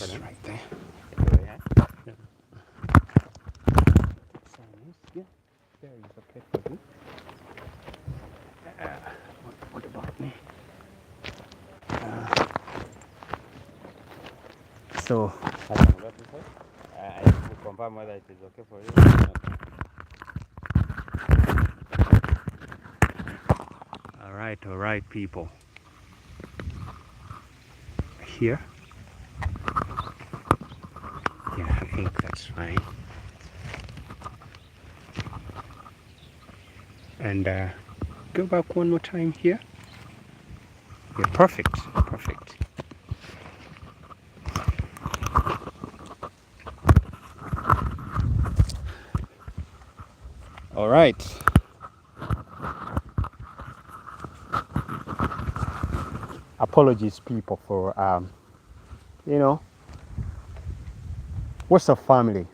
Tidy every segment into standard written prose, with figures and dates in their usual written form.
That's right there. Yeah. Yeah. Chinese, yeah. There is okay for you. What about me? So, I can go this way. I need to confirm whether it is okay for you or not. all right, people. Here. Yeah, I think that's fine. And go back one more time here. Yeah, perfect, perfect. All right. Apologies, people, for you know, what's up, family?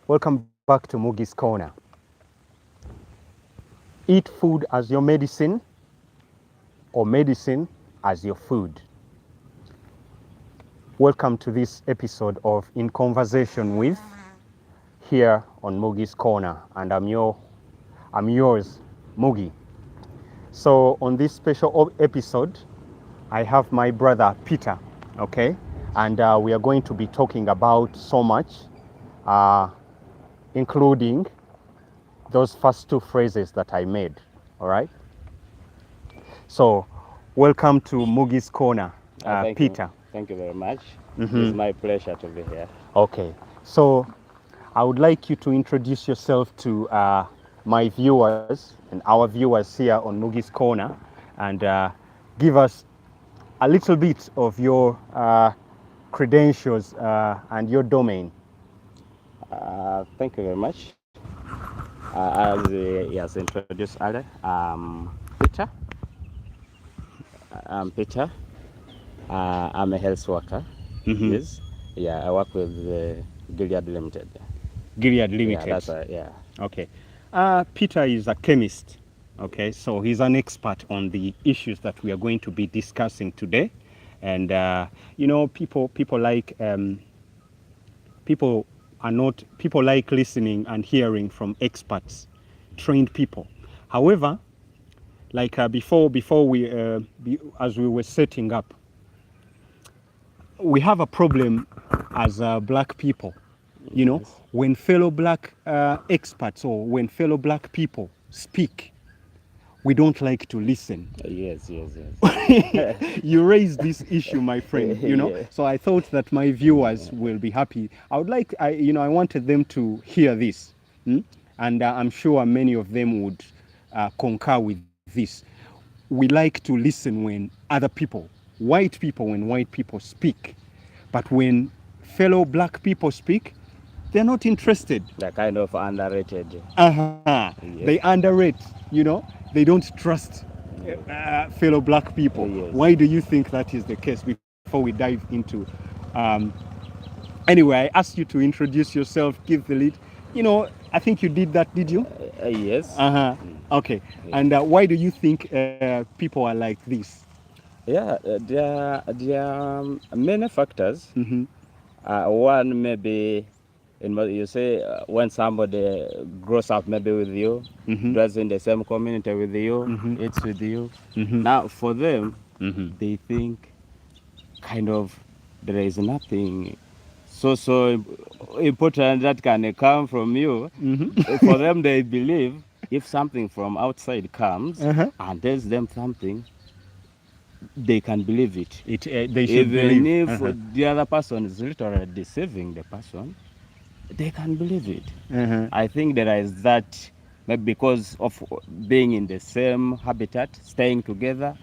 Welcome back to Mugi's Corner. Eat food as your medicine, or medicine as your food. Welcome to this episode of In Conversation With, here on Mugi's Corner, and I'm yours, Mugi. So on this special episode, I have my brother Peter, okay, and we are going to be talking about so much, including those first two phrases that I made. All right. So, welcome to Mugi's Corner, Peter. Thank you very much. It's my pleasure to be here. Okay. So, I would like you to introduce yourself to my viewers and our viewers here on Mugi's Corner, and give us a little bit of your credentials and your domain. Thank you very much. As he has introduced earlier, Peter. I'm Peter. I'm a health worker. Yes. Yeah, I work with Gilead Limited. Gilead Limited. Yeah, that's right. Yeah. Okay. Peter is a chemist. Okay, so he's an expert on the issues that we are going to be discussing today, and you know, people like people like listening and hearing from experts, trained people. However, like before we as we were setting up, we have a problem as black people. You know, when fellow black experts or when fellow black people speak, we don't like to listen. Yes. You raised this issue, my friend, you know. Yeah. So I thought that my viewers will be happy. I wanted them to hear this. And I'm sure many of them would concur with this. We like to listen when other people, when white people speak. But when fellow black people speak, they're not interested. They're kind of underrated. Yes. They underrate, you know. They don't trust fellow black people. Yes. Why do you think that is the case? Before we dive into, anyway, I asked you to introduce yourself, give the lead. You know, I think you did that, did you? Yes. Okay. And why do you think people are like this? Yeah, there are many factors. One maybe, you say when somebody grows up maybe with you, dwells in the same community with you, eats with you. Now for them, they think kind of there is nothing so important that can come from you. For them, they believe if something from outside comes and tells them something, they can believe it. They should even believe. If the other person is literally deceiving the person, they can believe it. I think there is that, maybe because of being in the same habitat, staying together,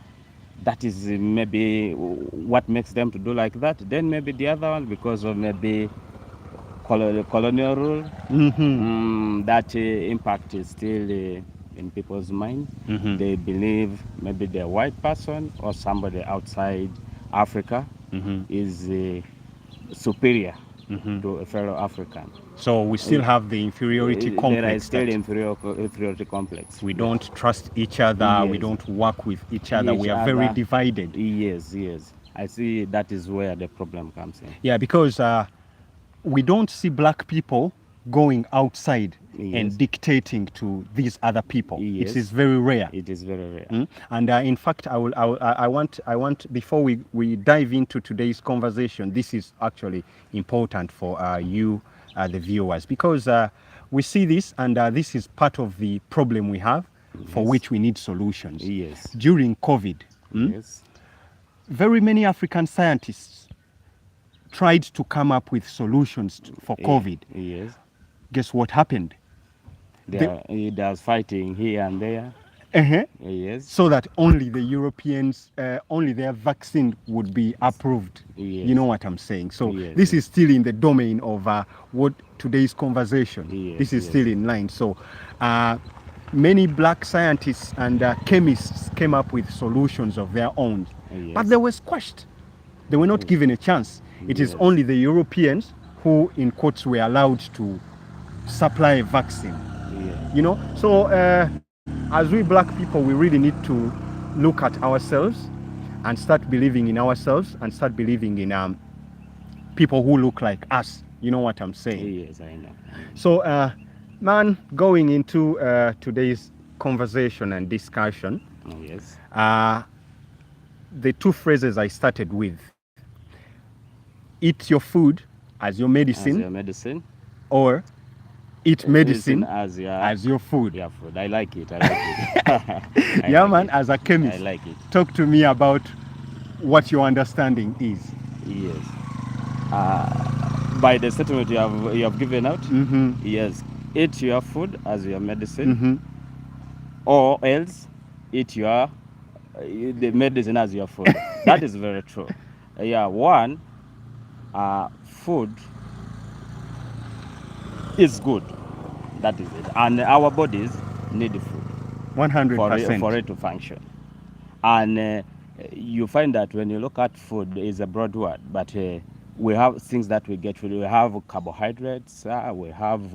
that is maybe what makes them to do like that. Then maybe the other one, because of maybe colonial rule, that impact is still in people's mind. They believe maybe the white person or somebody outside Africa is superior to a fellow African. So we still have the inferiority complex. There is still inferiority complex. We don't trust each other. Yes. We don't work with each other. We are very divided. Yes. I see that is where the problem comes in. Yeah, because we don't see black people going outside and dictating to these other people. Yes. It is very rare. It is very rare. And in fact, I want before we dive into today's conversation, this is actually important for you, the viewers, because we see this, and this is part of the problem we have, for which we need solutions. Yes. During COVID, Yes. very many African scientists tried to come up with solutions for COVID. Yes. Guess what happened? There's fighting here and there. Yes. So that only the Europeans, only their vaccine would be approved. Yes. You know what I'm saying? So this is still in the domain of what today's conversation. This is still in line. So many black scientists and chemists came up with solutions of their own, but they were squashed. They were not given a chance. It is only the Europeans who, in quotes, were allowed to supply a vaccine. You know, so as we black people, we really need to look at ourselves and start believing in ourselves and start believing in people who look like us. You know what I'm saying? Yes, I know. So, man, going into today's conversation and discussion, yes, the two phrases I started with: eat your food as your medicine, as your medicine, or eat medicine as your food. Yeah, food. I like it. I like it. Yeah, man. As a chemist, I like it. Talk to me about what your understanding is. Yes. By the statement you have given out, yes, eat your food as your medicine, or else eat the medicine as your food. That is very true. Yeah, one, food is good. That is it. And our bodies need food 100% for it to function. And you find that when you look at food, is a broad word, but we have things that we get. We have carbohydrates, we have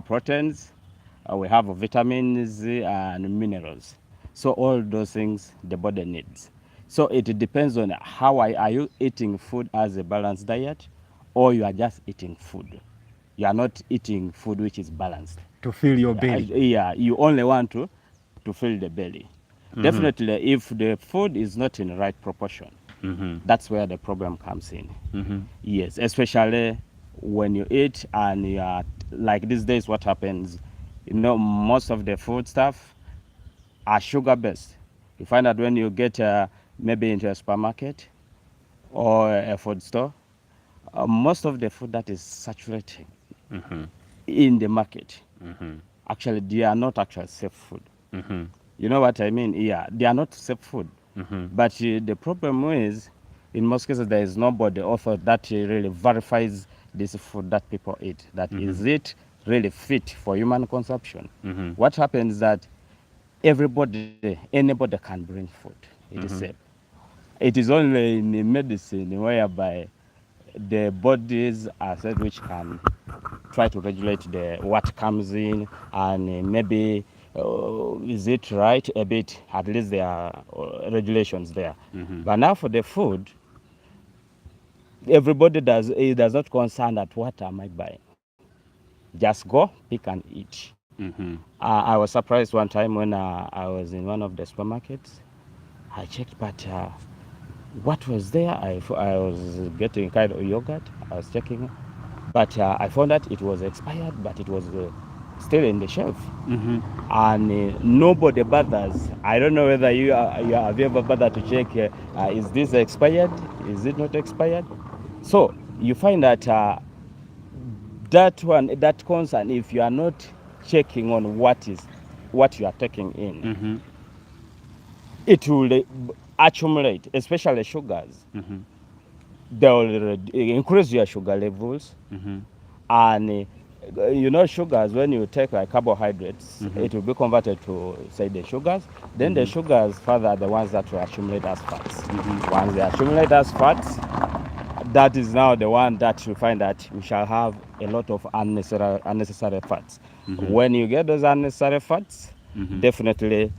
proteins, we have vitamins and minerals. So all those things the body needs. So it depends on how are you eating food as a balanced diet, or you are just eating food. You are not eating food which is balanced. To fill your belly. Yeah, you only want to fill the belly. Definitely, if the food is not in the right proportion, that's where the problem comes in. Yes, especially when you eat and you are, like these days, what happens, you know, most of the food stuff are sugar-based. You find that when you get maybe into a supermarket or a food store, most of the food that is saturating in the market, actually, they are not actually safe food. You know what I mean? Yeah, they are not safe food. But the problem is, in most cases, there is nobody offered that really verifies this food that people eat. That is it really fit for human consumption? What happens is that anybody can bring food. It is safe. It is only in medicine whereby the bodies are said which can try to regulate what comes in, and maybe is it right a bit, at least there are regulations there. But now for the food, everybody does not concern at what am I buying. Just go, pick and eat. I was surprised one time when I was in one of the supermarkets. I checked, but what was there? I was getting kind of yogurt. I was checking, but I found that it was expired, but it was still in the shelf. And nobody bothers. I don't know whether you have ever bothered to check, is this expired? Is it not expired? So you find that that concern, if you are not checking on what you are taking in, it will accumulate, especially sugars. They will increase your sugar levels. And you know, sugars, when you take carbohydrates, it will be converted to, say, the sugars. Then the sugars further are the ones that will accumulate as fats. Once they accumulate as fats, that is now the one that you find that we shall have a lot of unnecessary fats. When you get those unnecessary fats, definitely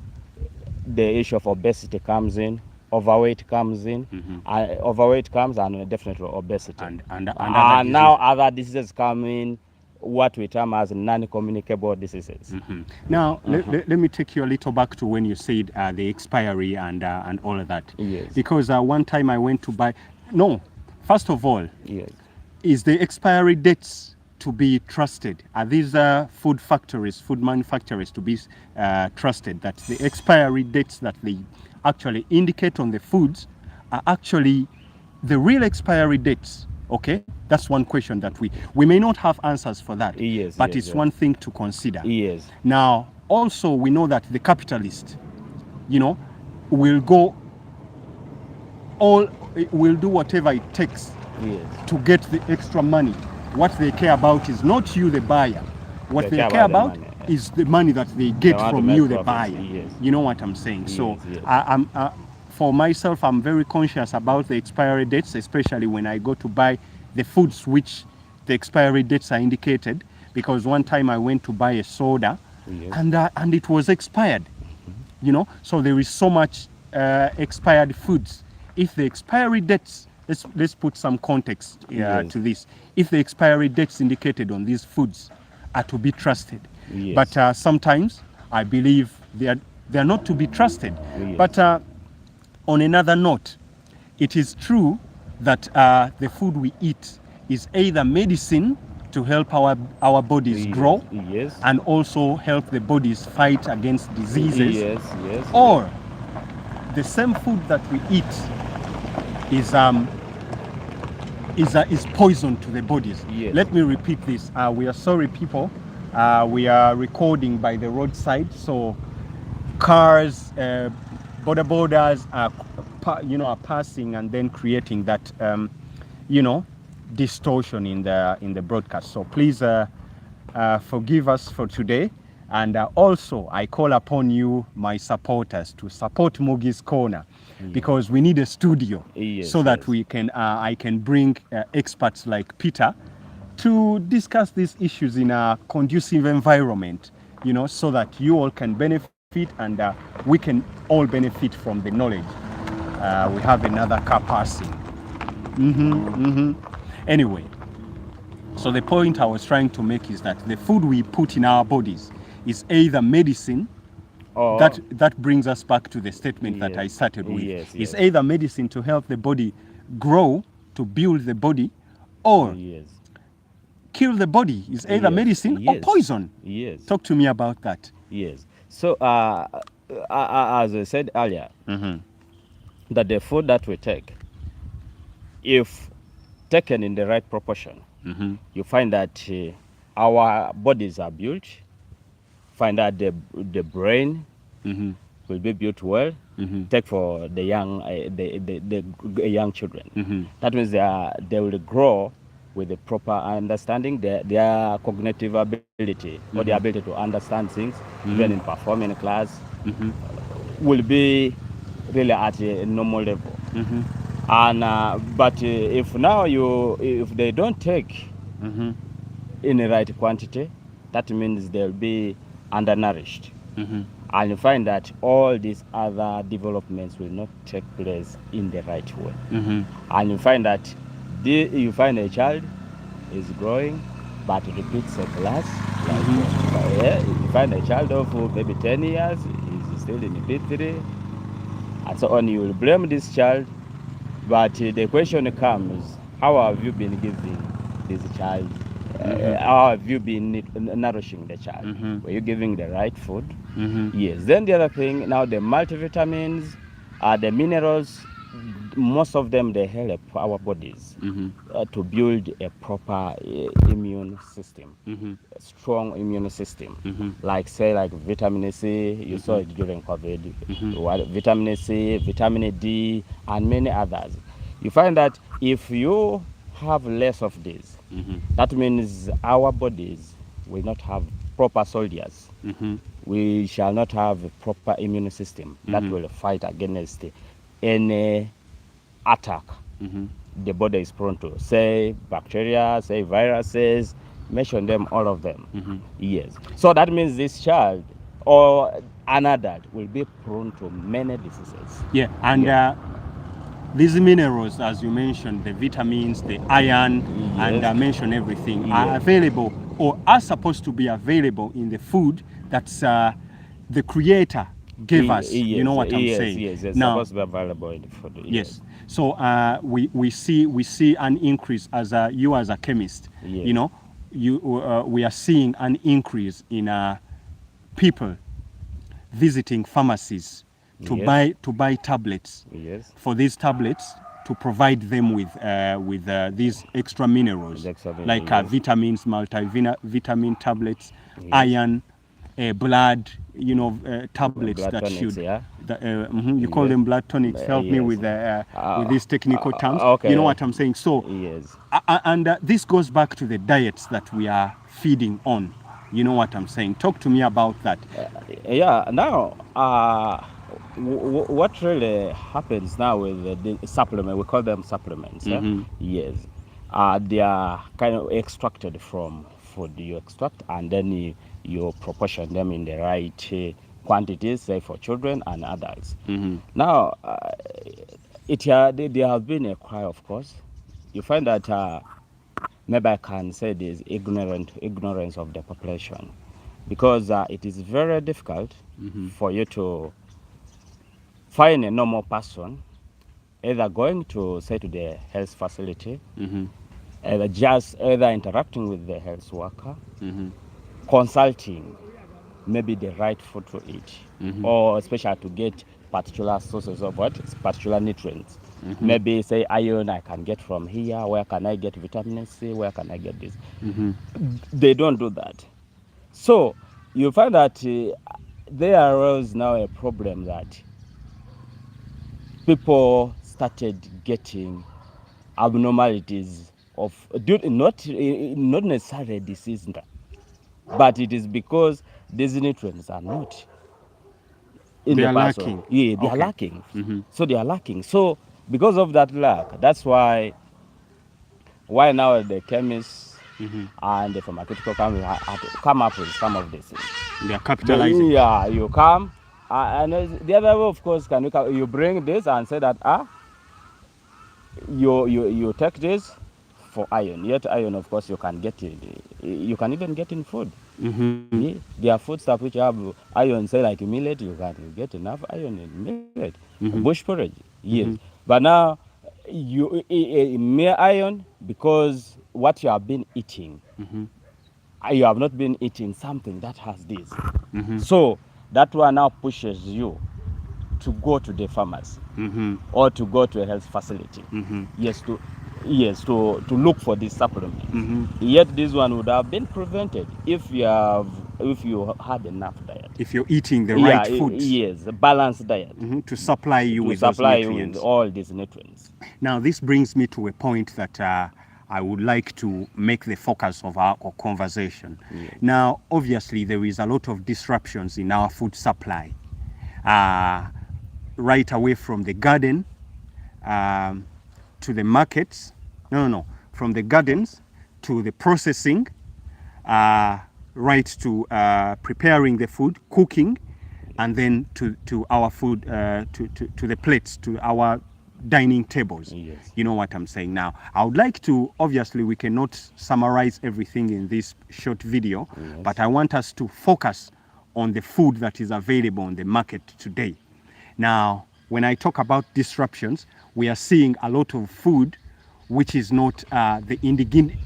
the issue of obesity comes in, overweight comes in. Overweight comes, and definitely obesity. And now other diseases come in, what we term as non-communicable diseases. Now, let me take you a little back to when you said the expiry and all of that. Yes. Because one time I went to buy... No, first of all, Yes. is the expiry dates to be trusted? Are these food factories, food manufacturers to be trusted, that the expiry dates that they actually indicate on the foods are actually the real expiry dates? Okay, that's one question that we may not have answers for that. Yes, but yes, it's yes. one thing to consider. Yes. Now, also we know that the capitalist, will go will do whatever it takes to get the extra money. What they care about is not you, the buyer. What they care about is the money that they get from you, the buyer. Yes. You know what I'm saying? Yes, So yes. I'm for myself, I'm very conscious about the expiry dates, especially when I go to buy the foods which the expiry dates are indicated. Because one time I went to buy a soda, and it was expired. So there is so much expired foods. If the expiry dates, let's put some context to this. If the expiry dates indicated on these foods are to be trusted, but sometimes I believe they are not to be trusted. But on another note, it is true that the food we eat is either medicine to help our bodies grow, and also help the bodies fight against diseases, or the same food that we eat is poison to the bodies. Let me repeat this. We are sorry, people. We are recording by the roadside, so cars, border borders are passing and then creating that distortion in the broadcast. So please forgive us for today. And also I call upon you, my supporters, to support Mugi's Corner, because we need a studio so that we can I can bring experts like Peter to discuss these issues in a conducive environment, so that you all can benefit and we can all benefit from the knowledge. We have another car passing. Anyway, so the point I was trying to make is that the food we put in our bodies is either medicine, that brings us back to the statement that I started with. It's either medicine to help the body grow, to build the body, or kill the body. Is either medicine or poison. Talk to me about that. So as I said earlier, that the food that we take, if taken in the right proportion, you find that our bodies are built, find that the brain will be built well. Take for the young the young children. That means they will grow with the proper understanding, their cognitive ability, or the ability to understand things, even in performing class, will be really at a normal level. And but if they don't take in the right quantity, that means they'll be undernourished. And you find that all these other developments will not take place in the right way. And you find that you find a child is growing, but repeats a class. You find a child of maybe 10 years, is still in P3, and so on. You will blame this child, but the question comes, how have you been giving this child? How have you been nourishing the child? Were you giving the right food? Yes. Then the other thing, now the multivitamins, the minerals, most of them, they help our bodies to build a proper immune system, a strong immune system. Like vitamin C, you saw it during COVID, vitamin C, vitamin D, and many others. You find that if you have less of this, that means our bodies will not have proper soldiers. We shall not have a proper immune system that will fight against any attack the body is prone to. Say bacteria, say viruses, mention them, all of them. Yes. So that means this child, or an adult will be prone to many diseases. Yeah, and these minerals, as you mentioned, the vitamins, the iron, Yes. and mention everything, Yes. are available or are supposed to be available in the food that's the creator gave us. Yes, You know what I'm yes, saying? Yes, it's Now, supposed to be available in the food. yes. So we see an increase as you as a chemist. Yes. You know, we are seeing an increase in people visiting pharmacies to Yes. buy tablets. Yes. For these tablets to provide them with these extra minerals, like yes. vitamins, multivitamin tablets, Yes. iron, blood, tablets Blood that tonics, should. yeah. You call Yes. them blood tonics. Help me Yes. with these technical terms. Okay. You know what I'm saying? So, Yes. and this goes back to the diets that we are feeding on. You know what I'm saying? Talk to me about that. Yeah. Now, what really happens now with the supplement? We call them supplements. Mm-hmm. Yes. They are kind of extracted from food. You extract and then you proportion them in the right quantities, say for children and adults. Mm-hmm. Now, there has been a cry, of course. You find that maybe I can say there's ignorance of the population, because it is very difficult for you to find a normal person either going to, say, to the health facility, either interacting with the health worker, consulting maybe the right food to eat, or especially to get particular sources of particular nutrients. Maybe say iron I can get from here, where can I get vitamin C, where can I get this? They don't do that. So you find that there arose now a problem that people started getting abnormalities of not necessarily disease, but it is because these nutrients are not in the person. Lacking. Yeah, they are lacking. So they are lacking. So because of that lack, that's why now the chemists and the pharmaceutical companies have to come up with some of these things. They are capitalizing. Yeah, you come, and the other way, of course, you bring this and say that you take this for iron. Yet iron, of course, you can get it. You can even get in food. Yeah, there are food stuff which have iron, say like millet. You can get enough iron in millet. Bush porridge, yes. But now mere iron, because what you have been eating, you have not been eating something that has this. So that one now pushes you to go to the pharmacy or to go to a health facility. Yes, to look for this supplement. Yet this one would have been prevented if you had enough diet. If you're eating the right food. Yes, a balanced diet. To supply you with those nutrients. You with all these nutrients. Now this brings me to a point that I would like to make the focus of our conversation. Yes. Now, obviously, there is a lot of disruptions in our food supply. Right away from the garden to the markets. From the gardens to the processing, right to preparing the food, cooking, and then to our food, to the plates, to our dining tables. Yes. You know what I'm saying now. I would like to, obviously we cannot summarize everything in this short video, but I want us to focus on the food that is available on the market today. Now, when I talk about disruptions, we are seeing a lot of food which is not the indigenous,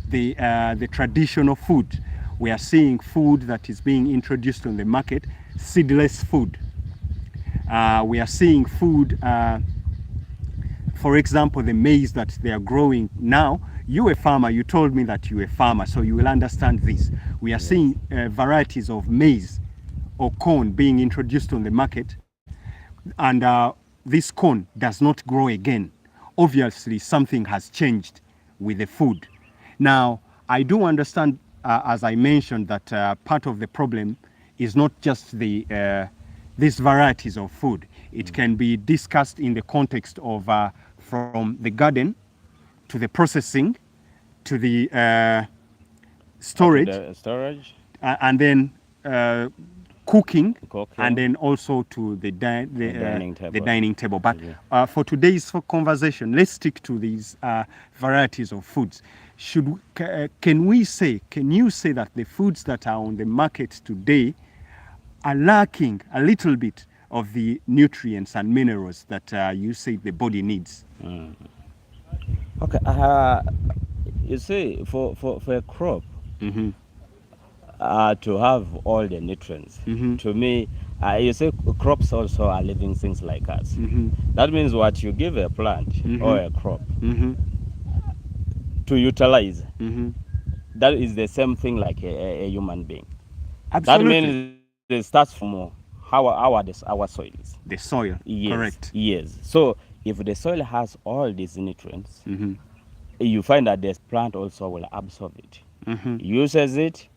the traditional food. We are seeing food that is being introduced on the market, seedless food. We are seeing food, for example, the maize that they are growing now. You're a farmer, you told me that you're a farmer, so you will understand this. We are seeing varieties of maize or corn being introduced on the market, and this corn does not grow again. Obviously, something has changed with the food. Now, I do understand, as I mentioned, that part of the problem is not just these varieties of food. It can be discussed in the context of from the garden to the processing to the storage, and then cooking, and then also to the dining table. The dining table. But for today's conversation, let's stick to these varieties of foods. Can you say that the foods that are on the market today are lacking a little bit of the nutrients and minerals that you say the body needs? Okay. You see, for a crop, mm-hmm. To have all the nutrients, mm-hmm. to me, you say crops also are living things like us. Mm-hmm. That means what you give a plant mm-hmm. or a crop mm-hmm. to utilize, mm-hmm. that is the same thing like a human being. Absolutely. That means it starts from our soils. The soil, yes, correct. Yes. So if the soil has all these nutrients, mm-hmm. you find that the plant also will absorb it, mm-hmm. uses it,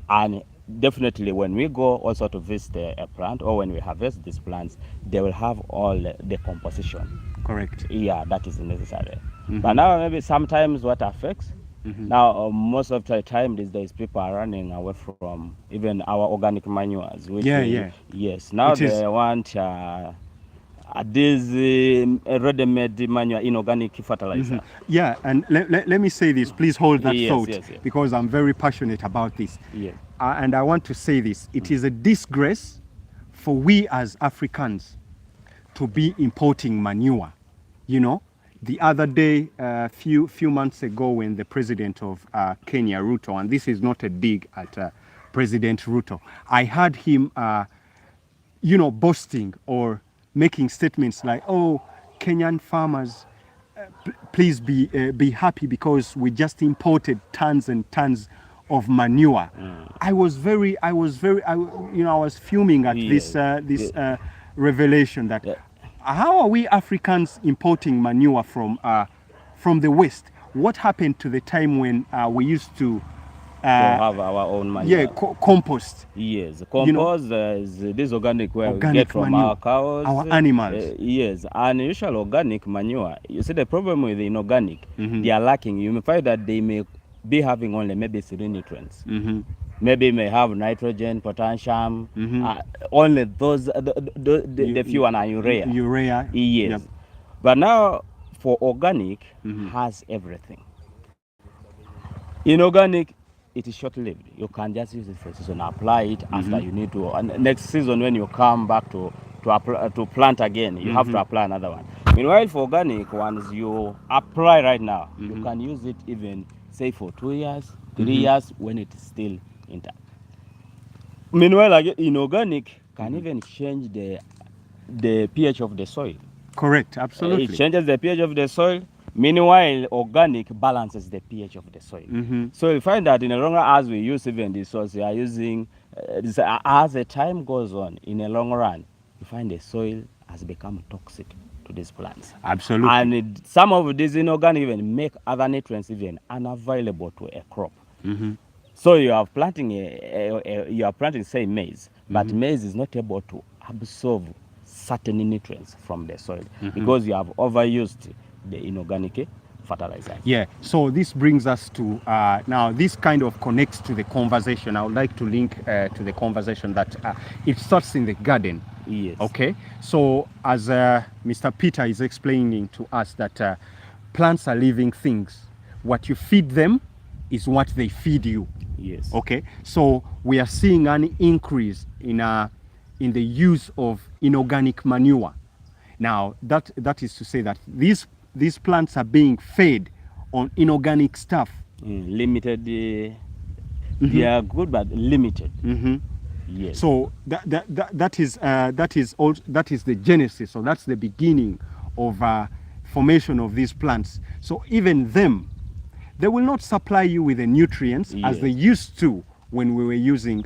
and definitely when we go also to visit a plant or when we harvest these plants, they will have all the composition. Correct. Yeah, that is necessary. mm-hmm. But now maybe sometimes what affects, mm-hmm. now most of the time these days people are running away from even our organic manures. Which yes, now they want this ready-made manure, inorganic fertilizer. mm-hmm. Yeah, and let me say this. Please hold that thought, yes. because I'm very passionate about this. Yes. And I want to say this. It is a disgrace for we as Africans to be importing manure. You know, the other day, few months ago, when the president of Kenya, Ruto, and this is not a dig at President Ruto, I heard him, boasting or making statements like, "Oh, Kenyan farmers, please be happy because we just imported tons and tons of manure." I was fuming at this revelation that how are we Africans importing manure from the West? What happened to the time when we used to have our own manure? Yeah, compost. Yes, compost is this organic where we get from manure, our cows, our animals. Yes, and usual organic manure. You see the problem with the inorganic, mm-hmm. they are lacking. You may find that they may be having only maybe 3 nutrients. Mm-hmm. Maybe may have nitrogen, potassium, mm-hmm. only those the few and urea. Urea. Yes, yep. But now for organic, mm-hmm. has everything. Inorganic, it is short-lived. You can just use it for a season, apply it mm-hmm. after you need to. And next season, when you come back to plant again, you mm-hmm. have to apply another one. Meanwhile, for organic ones, you apply right now. Mm-hmm. You can use it even, say, for 2 years, 3 mm-hmm. years, when it is still intact. Meanwhile, inorganic can mm-hmm. even change the pH of the soil. Correct, absolutely. It changes the pH of the soil. Meanwhile, organic balances the pH of the soil. Mm-hmm. So you find that in the long run, as we use even this soil, we are using, as the time goes on, in the long run, you find the soil has become toxic to these plants. Absolutely. And some of these inorganic even make other nutrients even unavailable to a crop. Mm-hmm. So you are planting say maize, but mm-hmm. maize is not able to absorb certain nutrients from the soil mm-hmm. because you have overused the inorganic fertilizer. Yeah, so this brings us to now this kind of connects to the conversation. I would like to link to the conversation that it starts in the garden. Yes. Okay, so as Mr. Peter is explaining to us that plants are living things. What you feed them is what they feed you. Yes. Okay, so we are seeing an increase in the use of inorganic manure. Now that is to say that these plants are being fed on inorganic stuff. Limited. Mm-hmm. They are good, but limited. Mm-hmm. Yes. So that is the genesis. So that's the beginning of formation of these plants. So even them, they will not supply you with the nutrients yes. as they used to when we were using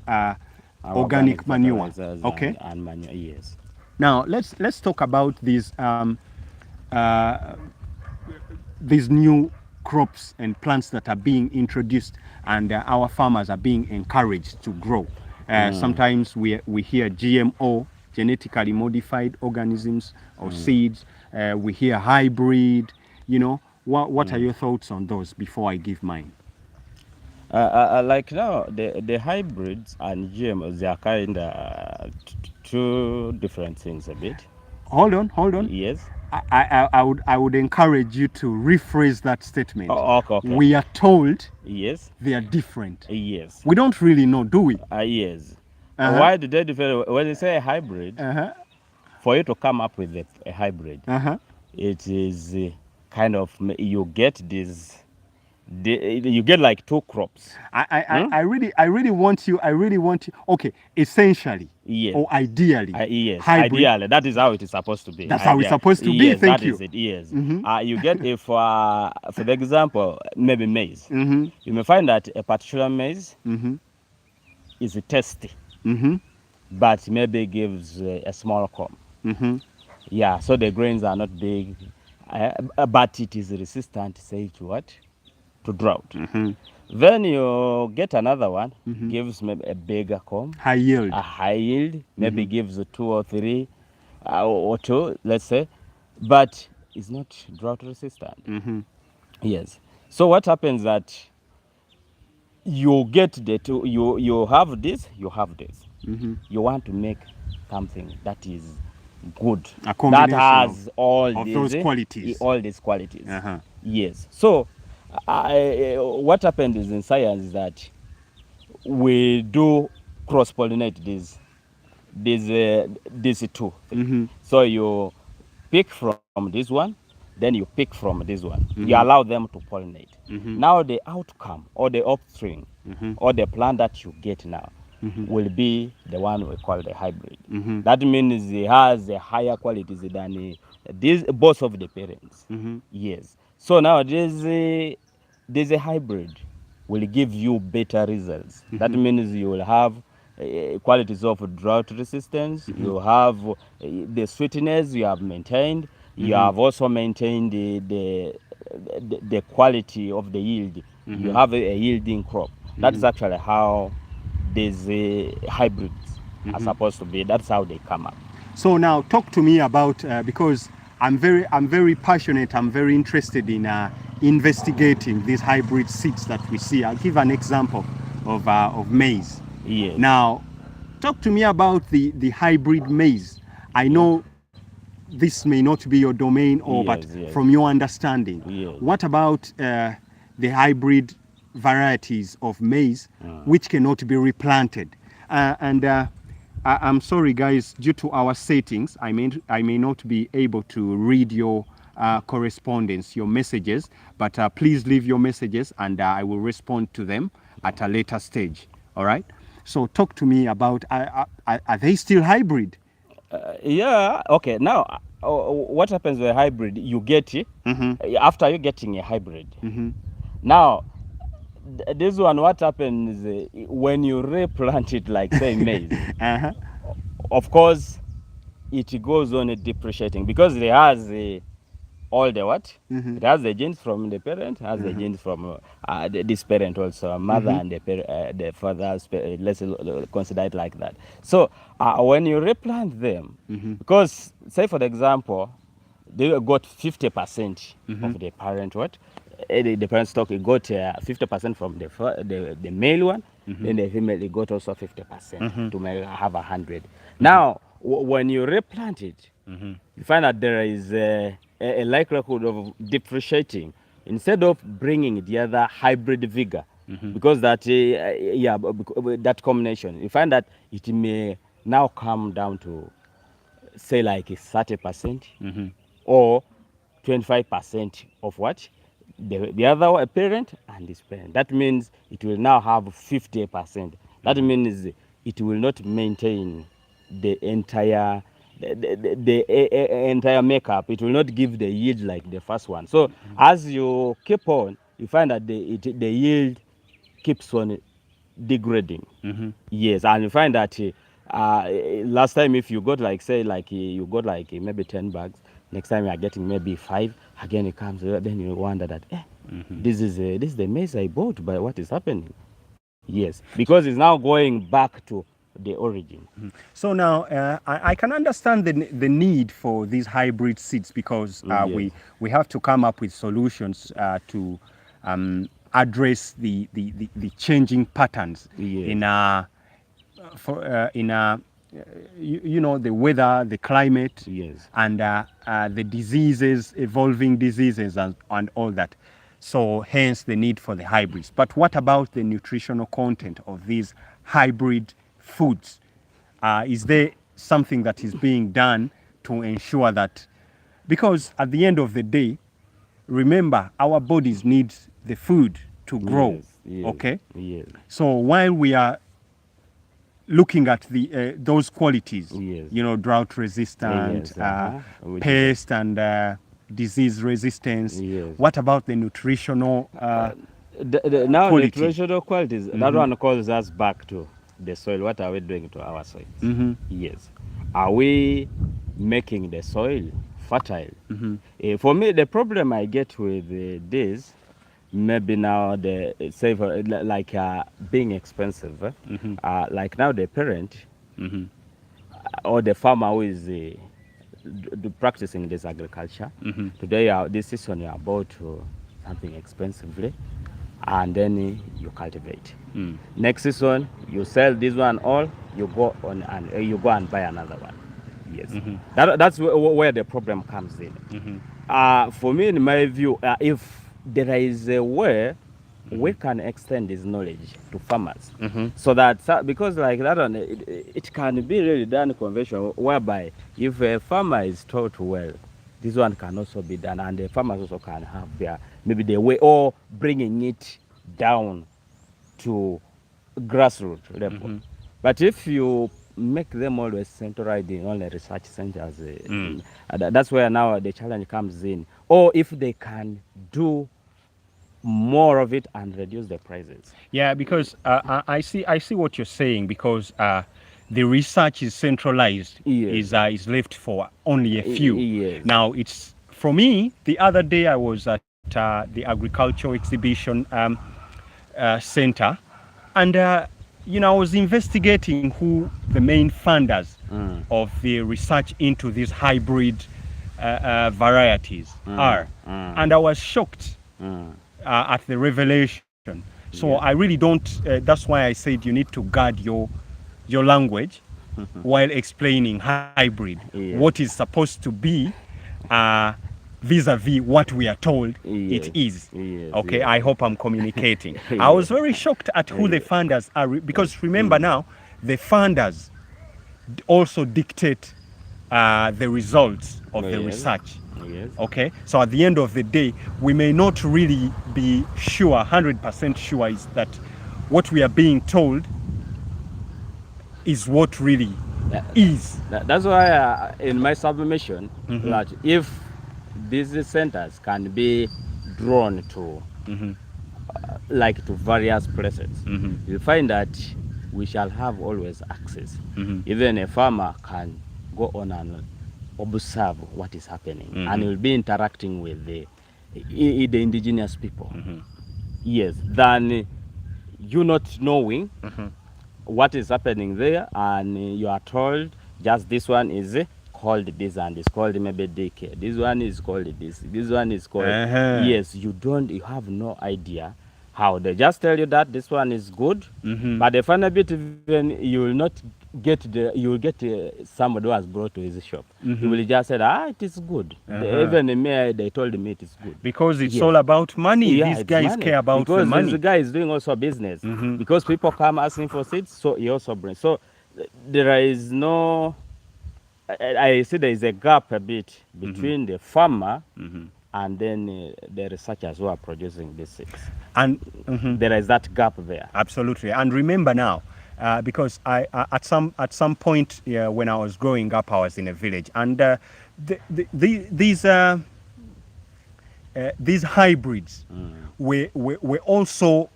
organic manure. Okay. And manure. Yes. Now let's talk about these new crops and plants that are being introduced and our farmers are being encouraged to grow. Sometimes we hear GMO, genetically modified organisms or seeds. We hear hybrid. You know, what are your thoughts on those before I give mine? Like now, the hybrids and GMOs, they are kind of two different things a bit. Hold on. Yes. I would encourage you to rephrase that statement. Oh, okay. We are told yes they are different. Yes. We don't really know, do we? Yes. Why do they differ? When you say a hybrid, for you to come up with a hybrid, it is kind of, you get this. You get like two crops. I really want you. Okay, essentially, yes, or ideally, yes, hybrid. Ideally, that is how it is supposed to be. That's how it's supposed to be. Yes, Thank that you. Is it. Yes. You get, if for the example, maybe maize. You may find that a particular maize is tasty, but maybe gives a small corn. Yeah, so the grains are not big, but it is resistant, say, to what? To drought. Then you get another one, gives maybe a bigger corn. High yield. A high yield, maybe gives 2 or 3 or 2, let's say, but it's not drought resistant. Yes. So what happens that you get the two, you have this, you have this. You want to make something that is good, that has all those qualities. All these qualities. Yes. So what happened is in science is that we do cross-pollinate these two. So you pick from this one, then you pick from this one. You allow them to pollinate. Now the outcome or the offspring or the plant that you get now will be the one we call the hybrid. That means it has a higher qualities than both of the parents. Yes. So now there's a hybrid will give you better results. That means you will have qualities of drought resistance. You have the sweetness you have maintained. You have also maintained the quality of the yield. You have a yielding crop. That's actually how these hybrids are supposed to be. That's how they come up. So now talk to me about, because I'm very passionate, I'm very interested in investigating these hybrid seeds that we see. I'll give an example of maize. Yes. Now, talk to me about the hybrid maize. I know this may not be your domain, but from your understanding, what about the hybrid varieties of maize which cannot be replanted? I'm sorry, guys, due to our settings, I may not be able to read your correspondence, your messages, but please leave your messages and I will respond to them at a later stage. All right? So talk to me about, are they still hybrid? Yeah, okay. Now, what happens with a hybrid? You get it after you're getting a hybrid. Now, this one, what happens when you replant it, like say maize, of course, it goes on depreciating because it has all the what? It has the genes from the parent, has the genes from this parent also, mother and the father, let's consider it like that. So when you replant them, because say for example, they got 50% of the parent what? The parent stock, it got 50% from the male one, then the female, it got also 50% to have 100. Now, when you replant it, you find that there is a likelihood of depreciating instead of bringing the other hybrid vigor, because that that combination, you find that it may now come down to say like 30% or 25% of what the other parent and this parent. That means it will now have 50%. That means it will not maintain the entire entire makeup. It will not give the yield like the first one. So as you keep on, you find that the yield keeps on degrading. Yes, and you find that last time if you got like say like you got like maybe 10 bags, next time you are getting maybe 5. Again it comes, then you wonder that this is the maize I bought, but what is happening? Yes, because it's now going back to the origin. So now I can understand the need for these hybrid seeds because we have to come up with solutions to address the changing patterns Yes. in you know, the weather, the climate, Yes. and the diseases, evolving diseases, and all that. So hence the need for the hybrids. But what about the nutritional content of these hybrid foods? Is there something that is being done to ensure that, because at the end of the day, remember, our bodies need the food to grow. Yes, yes, okay? Yes. So while we are looking at the those qualities, Yes. you know, drought resistant, Yes, pest and disease resistance, Yes. what about the nutritional Now quality? nutritional qualities, that one calls us back to the soil. What are we doing to our soils? Yes. Are we making the soil fertile? For me, the problem I get with this, maybe now the say for like being expensive, like now the parent or the farmer who is practicing this agriculture, today this season you are bought something expensively, and then you cultivate. Next season you sell this one all, you go on and you go and buy another one. Yes. That's where the problem comes in. For me, in my view, if there is a way we can extend this knowledge to farmers, so that because like that one, it can be really done conventional, whereby if a farmer is taught well, this one can also be done, and the farmers also can have their maybe the way, or bringing it down to grassroots level. But if you make them always centralized in only research centers, that's where now the challenge comes in. Or if they can do more of it and reduce the prices. Yeah, because I see what you're saying, because the research is centralized, Yes. is left for only a few. Yes. Now, it's for me. The other day I was at the agricultural exhibition center, and you know, I was investigating who the main funders of the research into these hybrid varieties are, and I was shocked at the revelation. So I really don't. That's why I said you need to guard your language while explaining hybrid. What is supposed to be vis-a-vis what we are told it is. Okay, I hope I'm communicating. I was very shocked at who the funders are, because remember now, the funders also dictate the results of the research. Okay, so at the end of the day, we may not really be sure, 100% sure, is that what we are being told is what really is. That's why in my submission, that if these centers can be drawn to like to various places, you find that we shall have always access. Even a farmer can go on and observe what is happening, and he will be interacting with the indigenous people. Yes, than you not knowing what is happening there, and you are told just this one is called this, and it's called maybe daycare. This one is called this. This one is called yes. You have no idea how. They just tell you that this one is good, but the final bit, even you will not get you will get somebody who has brought to his shop. He will just say, it is good. Even me, they told me it is good, because it's all about money. Yeah, these guys care about because the money. This guy is doing also business, because people come asking for seeds, so he also brings. So there is no, I see there is a gap a bit between the farmer and then the researchers who are producing these seeds. And there is that gap there. Absolutely. And remember now, because I at some point when I was growing up, I was in a village, and these hybrids were also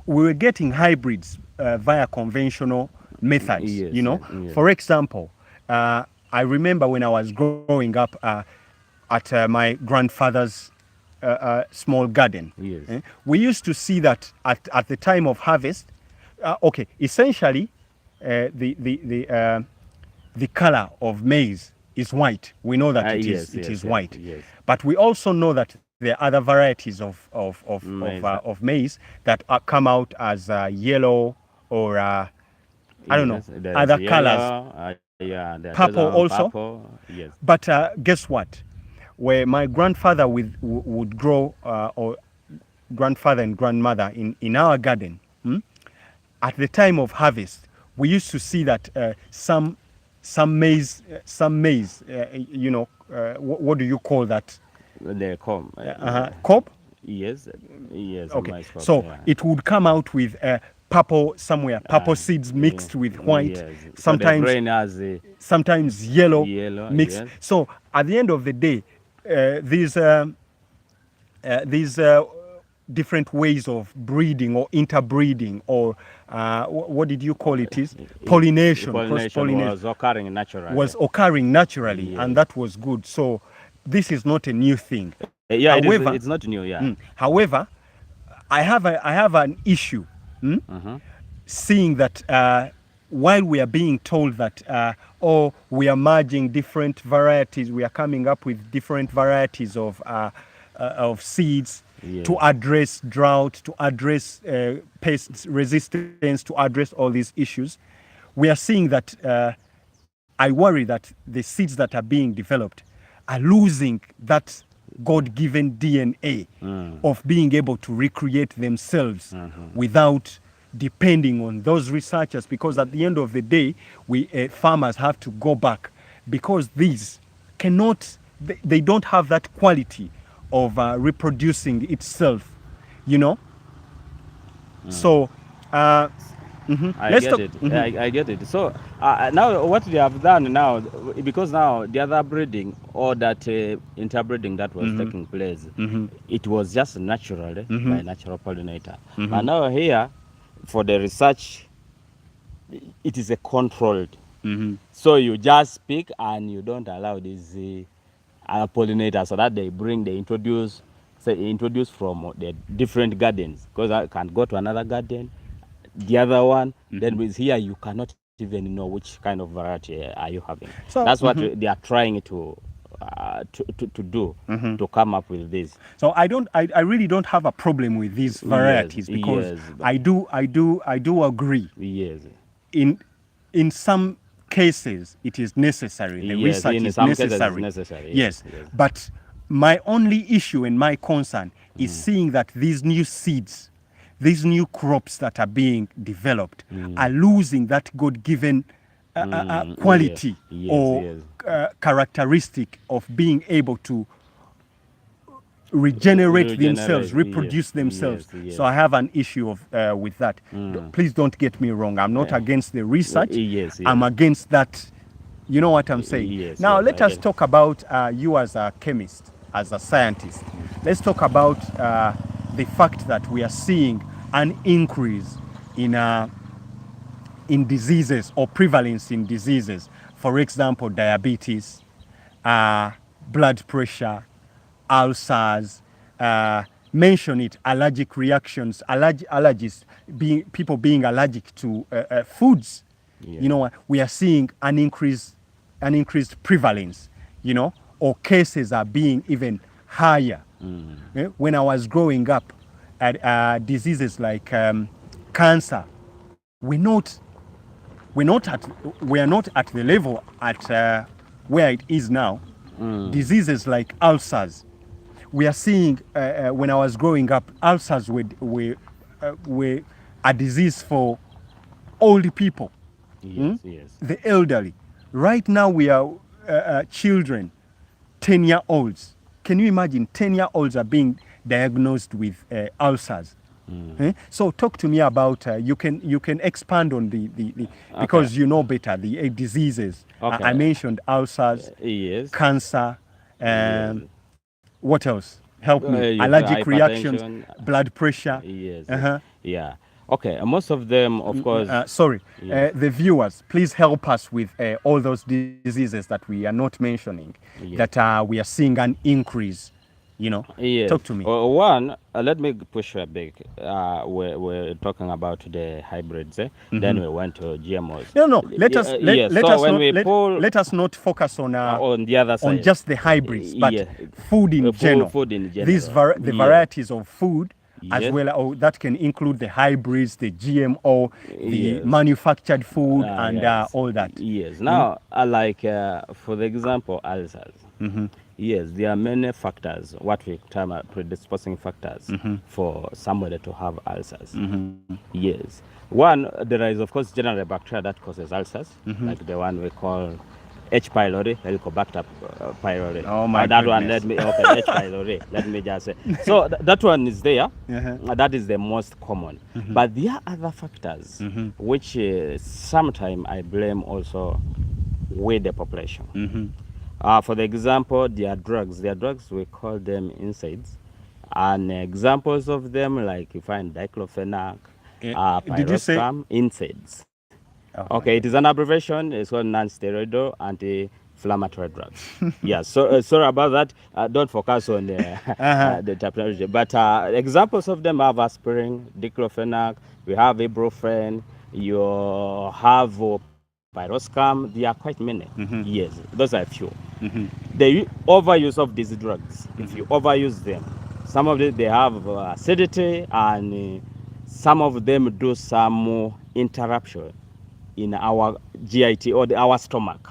we were getting hybrids via conventional methods. Yes, you know, yes. For example, I remember when I was growing up at my grandfather's small garden. Yes. We used to see that at the time of harvest. Okay, essentially, the color of maize is white. We know that it is white. Yes. But we also know that there are other varieties of maize that come out as yellow or I don't know, other colors. Yeah, purple also. Purple, yes. But guess what? Where my grandfather would grow, or grandfather and grandmother in our garden, at the time of harvest, we used to see that some maize, you know, what do you call that? The cob. Cob? Yes, yes. Okay, so yeah, it would come out with purple somewhere, purple seeds mixed with white. Yes. Sometimes, so the grain has sometimes yellow mixed. Yes. So at the end of the day, these different ways of breeding or interbreeding, or what did you call it? Is pollination. Pollination was occurring naturally. Yes. And that was good. So this is not a new thing. Yeah, however, it's not new. Yeah. However, I have an issue seeing that while we are being told that we are merging different varieties, we are coming up with different varieties of seeds, yes, to address drought, to address pest resistance, to address all these issues. We are seeing that I worry that the seeds that are being developed are losing that God-given DNA of being able to recreate themselves without depending on those researchers, because at the end of the day, we farmers have to go back, because these cannot, they don't have that quality of reproducing itself, you know. So I get it. So now what they have done now, because now the other breeding or that interbreeding that was taking place, it was just naturally by natural pollinator. But now here, for the research, it is a controlled. So you just pick and you don't allow these pollinators, so that they introduce from the different gardens, because I can go to another garden, the other one, then with here you cannot even know which kind of variety are you having. So that's what they are trying to do, to come up with this. So I really don't have a problem with these varieties, because I do agree. Yes. In some cases it is necessary. The research is necessary. Yes. But my only issue and my concern is seeing that these new seeds, these new crops that are being developed are losing that God-given quality or characteristic of being able to regenerate themselves, reproduce themselves. So I have an issue with that. Please don't get me wrong. I'm not against the research. I'm against that. You know what I'm saying? Now let us talk about you as a chemist, as a scientist. Let's talk about the fact that we are seeing an increase in diseases or prevalence in diseases. For example, diabetes, blood pressure, ulcers, mention it, allergic reactions, allergies, people being allergic to foods. You know, we are seeing an increased prevalence, you know, or cases are being even higher. When I was growing up, diseases like cancer, we're not at the level at where it is now. Diseases like ulcers, we are seeing when I was growing up, ulcers were a disease for old people, the elderly. Right now we are children, 10-year-olds. Can you imagine 10-year-olds are being diagnosed with ulcers? So talk to me about you can expand on the because you know better the diseases. I mentioned ulcers, cancer, what else? Help me. Allergic reactions, blood pressure. Yeah. Okay. Most of them, of course. The viewers, please help us with all those diseases that we are not mentioning, that we are seeing an increase You know, Yes. talk to me. One, let me push a bit. We're talking about the hybrids. Then we went to GMOs. No. Let us yes. let So us when not we let, pull let us not focus on the other side, on just the hybrids, but yeah, food in general. food in general. These the varieties of food, as Yes. well. Oh, that can include the hybrids, the GMO, the Yes. manufactured food, and yes. all that. Yes. Now, like for the example, ulcers. Yes, there are many factors, what we term predisposing factors for somebody to have ulcers. Yes. One, there is, of course, general bacteria that causes ulcers, like the one we call H. pylori, Helicobacter pylori. Oh my that goodness. one, H. pylori, let me just say. So that one is there. That is the most common. But there are other factors, which sometimes I blame also with the population. For the example, there are drugs. There are drugs, we call them NSAIDs. And examples of them, like you find diclofenac, Did you say pyroscam, NSAIDs. Oh, Okay, it is an abbreviation. It's called non-steroidal anti-inflammatory drugs. Yeah, so sorry about that. Don't focus on the terminology. But examples of them have aspirin, diclofenac, we have ibuprofen, you have pyroscam. There are quite many. Yes, those are a few. The overuse of these drugs, if you overuse them, some of them, they have acidity, and some of them do some interruption in our GIT or our stomach.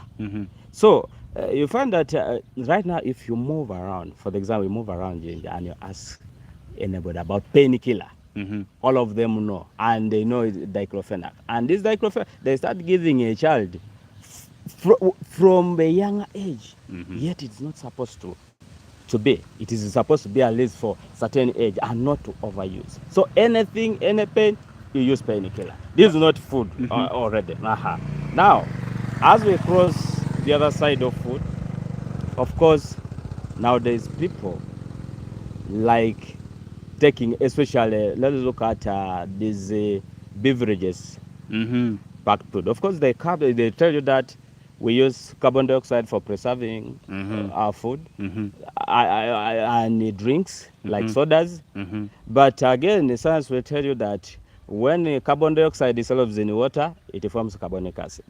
So you find that right now, if you move around, for example, you move around and you ask anybody about painkiller, all of them know, and they know it's diclofenac. And this diclofenac, they start giving a child from a younger age, yet it's not supposed to be. It is supposed to be at least for certain age and not to overuse. So anything, any pain, you use painkiller. This is not food already. Now, as we cross the other side of food, of course, nowadays people like taking, especially, let's look at these beverages, packed food. Of course, they tell you that we use carbon dioxide for preserving our food and drinks like sodas. But again, the science will tell you that when carbon dioxide dissolves in water, it forms carbonic acid.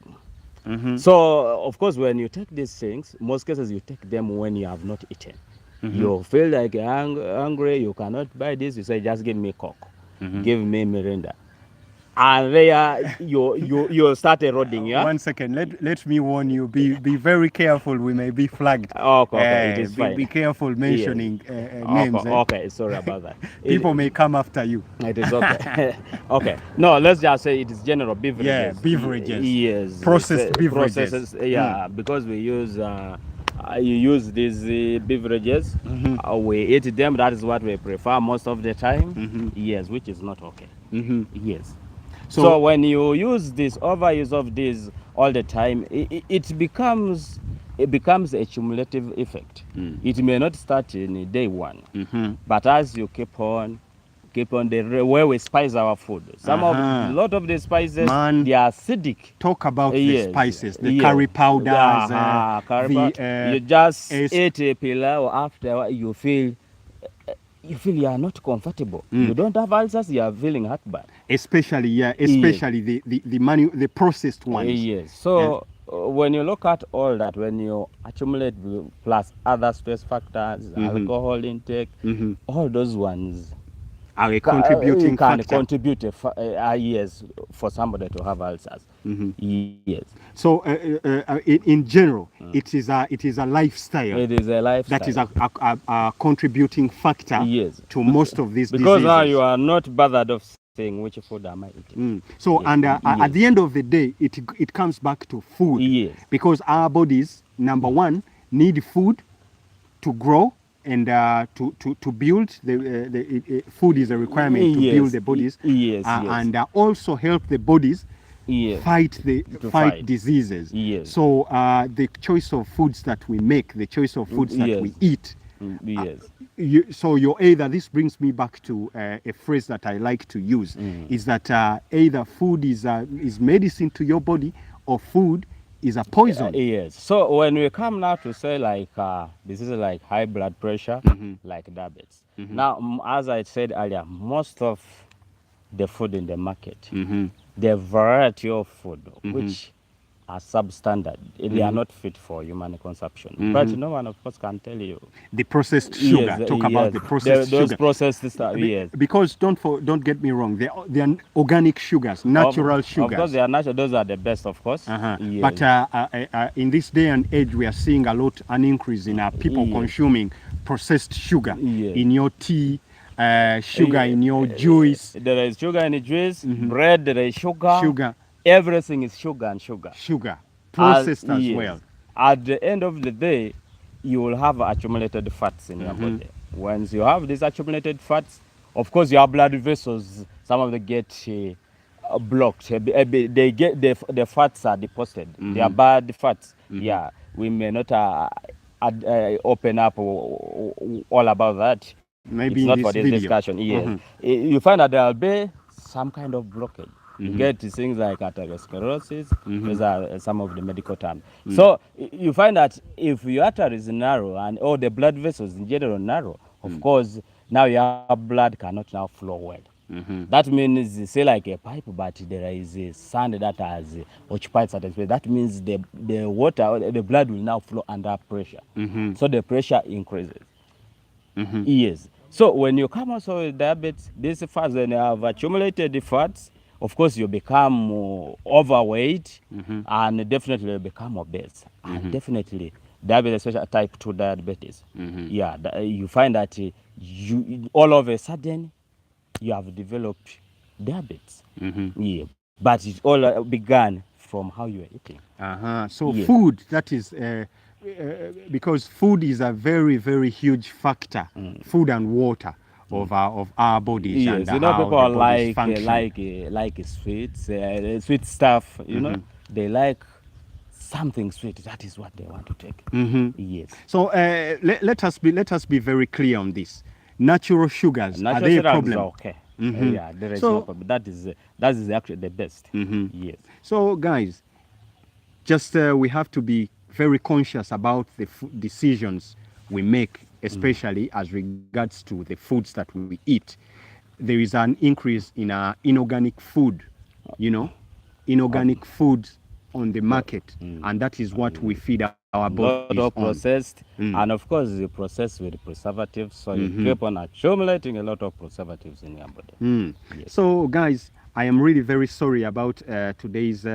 So, of course, when you take these things, most cases you take them when you have not eaten. You feel like you're hungry, you cannot buy this, you say, just give me Coke, give me Mirinda. And there you start eroding. Yeah. 1 second. Let me warn you. Be very careful. We may be flagged. Okay, it is fine. Be careful mentioning names. Okay, sorry about that. People may come after you. It is okay. Okay. No, let's just say it is general beverages. Yeah, beverages. Yes. Processed beverages. Processes. Yeah, because we use. You use these beverages, we eat them. That is what we prefer most of the time. Yes, which is not okay. Yes. So when you use this, overuse of this all the time, it becomes a cumulative effect. It may not start in day one, but as you keep on the way we spice our food. A lot of the spices, they are acidic. Talk about the spices, the curry powders. You just eat a pilau, after you feel you are not comfortable. You don't have ulcers, you are feeling heartburn. Especially the processed ones. Yes. So when you look at all that, when you accumulate plus other stress factors, alcohol intake, all those ones are a contributing factor. Can contribute yes, for somebody to have ulcers. Yes. So in general, it is a lifestyle. It is a lifestyle. That is a contributing factor to most of these because diseases. Now you are not bothered of saying which food am I eating. So at the end of the day, it comes back to food. Yes. Because our bodies, number one, need food to grow. And to build, food is a requirement to build the bodies. And also help the bodies fight diseases. So the choice of foods that we make, the choice of foods that we eat. So this brings me back to a phrase that I like to use, is that either food is medicine to your body, or food is a poison. Yes. So when we come now to say like this is like high blood pressure, like diabetes. Now, as I said earlier, most of the food in the market, the variety of food which are substandard, they are not fit for human consumption. But no one, of course, can tell you The processed sugar. Yes, Talk about the processed those sugar. processed stuff. Yes. Because don't get me wrong, they are organic sugars, natural sugars. Of course, they are natural. Those are the best, of course. Yes. But in this day and age, we are seeing an increase in people consuming processed sugar in your tea, sugar in your juice. There is sugar in the juice, bread, there is sugar. Everything is sugar and sugar. Sugar, processed as yes. well. At the end of the day, you will have accumulated fats in your body. Once you have these accumulated fats, of course, your blood vessels, some of them get blocked. They get the fats are deposited. They are bad fats. Yeah, we may not open up all about that. Maybe it's not in for this this video. discussion. Yes. You find that there will be some kind of blockage. You get things like atherosclerosis. Those are some of the medical terms. So you find that if your artery is narrow and all the blood vessels in general narrow, of course, now your blood cannot now flow well. That means, say like a pipe, but there is a sand that has occupied certain space. That means the water, the blood will now flow under pressure. So the pressure increases. Yes. So when you come also with diabetes, these fats, when you have accumulated the fats, of course you become overweight and definitely you become obese. And definitely diabetes, especially type 2 diabetes. Yeah, you find that you all of a sudden you have developed diabetes. Yeah. But it all began from how you are eating. So food, that is because food is a very, very huge factor. Food and water of our bodies. Yes, and you know, how people the bodies function. like sweets, sweet stuff. You know, they like something sweet. That is what they want to take. Yes. So let us be very clear on this. Natural sugars, are they a problem? Are okay. Yeah, there is no problem. That is actually the best. Yes. So guys, just we have to be very conscious about the decisions we make, especially as regards to the foods that we eat. There is an increase in inorganic food, inorganic food on the market, and that is what we feed our bodies lot of processed, and of course the processed with preservatives, so you keep on accumulating a lot of preservatives in your body. Yes. So guys, I am really very sorry about today's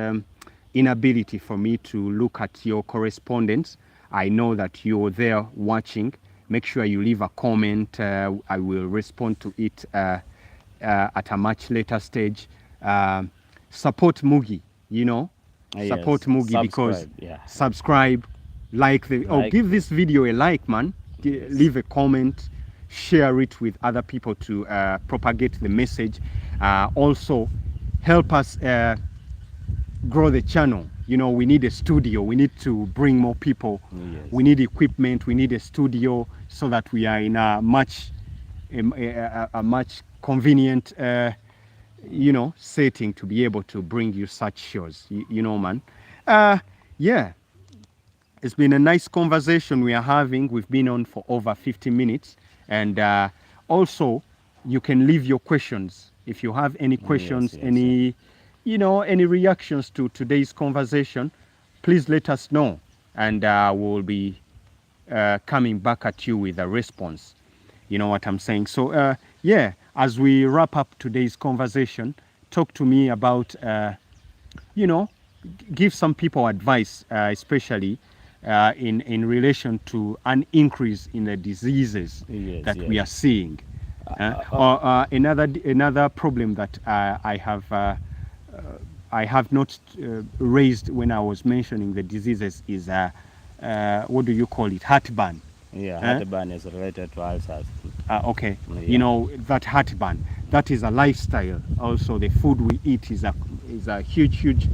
inability for me to look at your correspondence. I know that you're there watching. Make sure you leave a comment. I will respond to it at a much later stage. Support Mugi, support Mugi, because subscribe, like give this video a like, man. Leave a comment, share it with other people to propagate the message. Also help us grow the channel. We need a studio. We need to bring more people. Yes. We need equipment. We need a studio so that we are in a much convenient setting to be able to bring you such shows. Man. Yeah, it's been a nice conversation we are having. We've been on for over 50 minutes, and also you can leave your questions if you have any questions, any reactions to today's conversation. Please let us know, and we'll be coming back at you with a response. You know what I'm saying? So yeah, as we wrap up today's conversation, talk to me about give some people advice, especially in relation to an increase in the diseases that we are seeing. Or another problem that I have not raised when I was mentioning the diseases is what do you call it? Heartburn. Yeah, heartburn is related to ulcers. Okay, that heartburn, that is a lifestyle. Also, the food we eat is a huge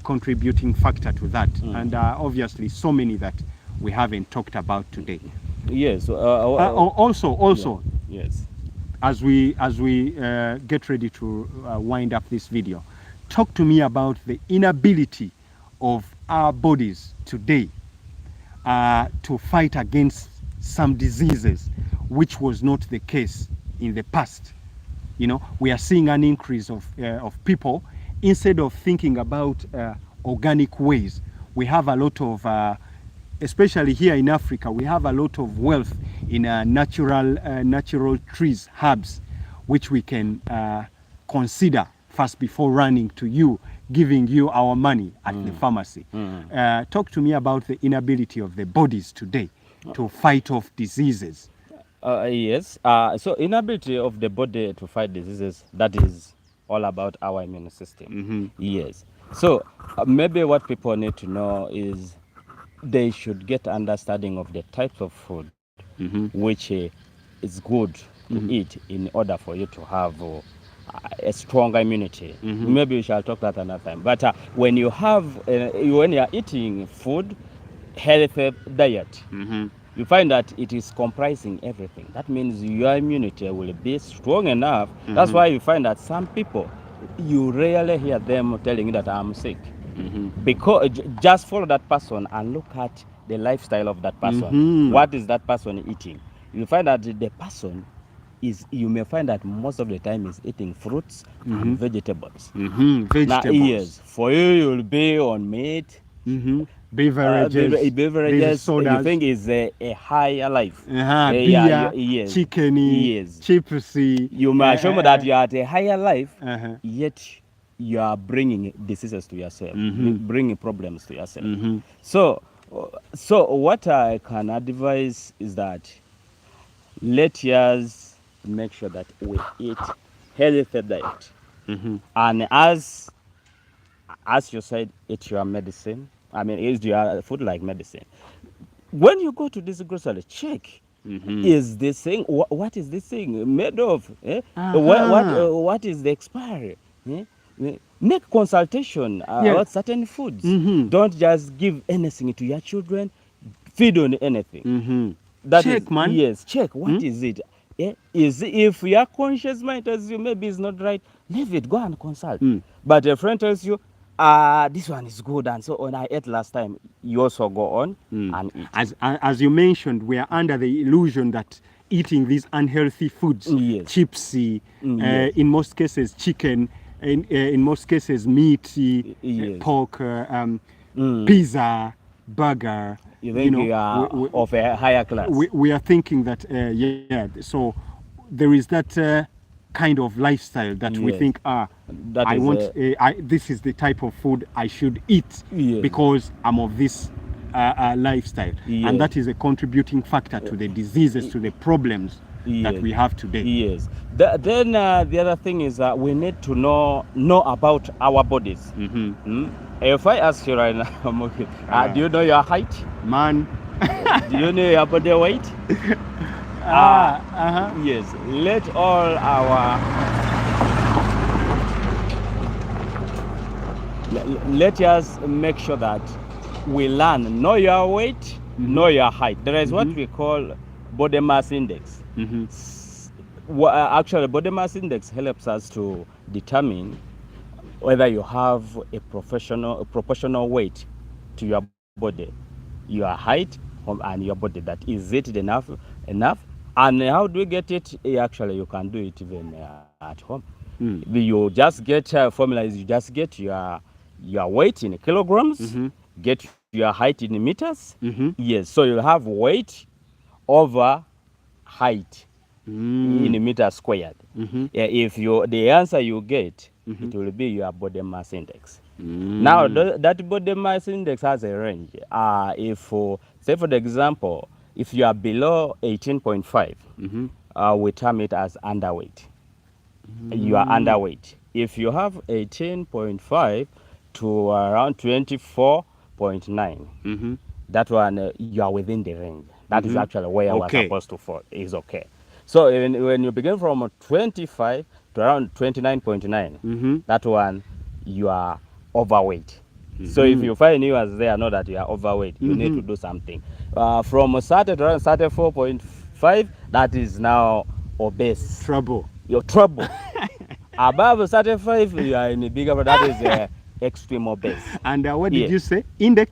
contributing factor to that, and obviously so many that we haven't talked about today. Yes. Also. Yes. As we get ready to wind up this video, talk to me about the inability of our bodies today to fight against some diseases, which was not the case in the past. You know, we are seeing an increase of people. Instead of thinking about organic ways, we have a lot of, especially here in Africa, we have a lot of wealth in natural trees, herbs, which we can consider first before running to you, giving you our money at the pharmacy. Talk to me about the inability of the bodies today to fight off diseases. Yes. So inability of the body to fight diseases, that is all about our immune system. Yes. So maybe what people need to know is they should get understanding of the types of food which is good to eat in order for you to have a strong immunity. Maybe we shall talk that another time. But when you are eating food, healthy diet, you find that it is comprising everything. That means your immunity will be strong enough. That's why you find that some people, you rarely hear them telling you that I'm sick. Because just follow that person and look at the lifestyle of that person. What is that person eating? You find that the person you may find that most of the time is eating fruits and vegetables. Vegetables. Now, yes, for you will be on meat, beverages, sodas. You think is a higher life. Beer, yes. Chicken, yes. Chips. You may assume that you are at a higher life, yet you are bringing diseases to yourself, bringing problems to yourself. So what I can advise is that let us make sure that we eat healthy diet. And as you said, eat your medicine. I mean, eat your food like medicine. When you go to this grocery, check, is this thing, what is this thing made of? What is the expiry? Make consultation about certain foods. Don't just give anything to your children. Feed on anything. Check, man. Yes, check. What is it? If your conscious mind tells you maybe it's not right, leave it. Go and consult. But a friend tells you, this one is good, and so on. I ate last time. You also go on and eat. As you mentioned, we are under the illusion that eating these unhealthy foods, chips, in most cases chicken, in most cases meat, pork, pizza, burger. You think you are of a higher class. We are thinking that, so there is that kind of lifestyle that we think, this is the type of food I should eat because I'm of this lifestyle. And that is a contributing factor to the diseases, to the problems that we have today. Yes. Then the other thing is that we need to know about our bodies. If I ask you right now, do you know your height? Man. Do you know your body weight? Yes. Let us make sure that we know your weight, know your height. There is what we call body mass index. Actually, body mass index helps us to determine whether you have a proportional weight to your body, your height and your body. That is it enough? And how do we get it? Actually, you can do it even at home. You just get formulas. You just get your weight in kilograms, get your height in meters. Yes, so you'll have weight over height in meters squared. If the answer you get, it will be your body mass index. Now that body mass index has a range. If say for the example, if you are below 18.5, we term it as underweight. You are underweight. If you have 18.5 to around 24.9, that one you are within the range. That is actually where we're supposed to fall. Is okay. So when you begin from 25 to around 29.9, that one you are overweight. So if you find you as there, know that you are overweight. You need to do something. From 30 to around 34.5, that is now obese. Trouble. You're trouble. Above 35, you are in a bigger. That is extreme obese. And what did you say? Index?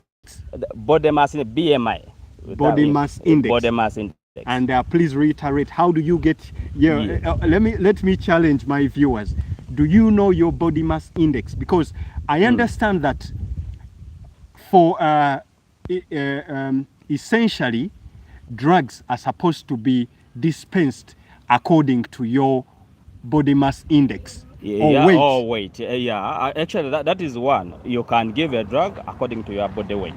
The body mass index, BMI. Body mass index. Body mass index. And please reiterate, how do you get? Let me challenge my viewers. Do you know your body mass index? Because I understand that for essentially, drugs are supposed to be dispensed according to your body mass index or weight. Or weight. Actually, that is one. You can give a drug according to your body weight.